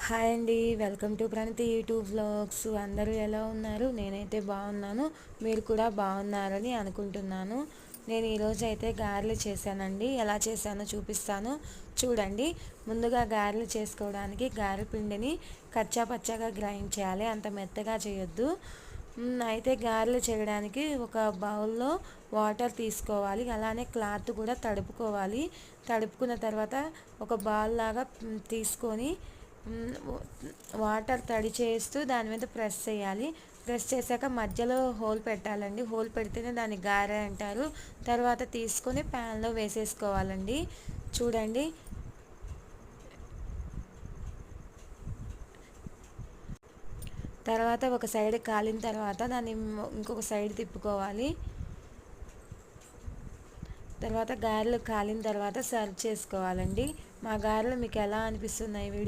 Hi అండి, welcome to Pranathi YouTube vlogs. అందరూ ఎలా ఉన్నారు? నేనైతే బాగున్నాను, మీరు కూడా బాగున్నారని అనుకుంటున్నాను. నేను ఈరోజు అయితే గారెలు చేశానండి. ఎలా చేశానో చూపిస్తాను చూడండి. ముందుగా గారెలు చేసుకోవడానికి గారె పిండిని కచ్చా పచ్చాగా గ్రైండ్ చేయాలి, అంత మెత్తగా చేయొద్దు. అయితే గారెలు చేయడానికి ఒక బౌల్లో వాటర్ తీసుకోవాలి, అలానే క్లాత్ కూడా తడుపుకోవాలి. తడుపుకున్న తర్వాత ఒక బాల్ లాగా తీసుకొని వాటర్ తడి చేస్తూ దాని మీద ప్రెస్ చేయాలి. ప్రెస్ చేశాక మధ్యలో హోల్ పెట్టాలండి. హోల్ పెడితేనే దాన్ని గారె అంటారు. తర్వాత తీసుకొని ప్యాన్లో వేసేసుకోవాలండి. చూడండి, తర్వాత ఒక సైడ్ కాలిన తర్వాత దాన్ని ఇంకొక సైడ్ తిప్పుకోవాలి. తర్వాత గారెలు కాలిన తర్వాత సర్వ్ చేసుకోవాలండి. మా గారెలు మీకు ఎలా అనిపిస్తున్నాయి?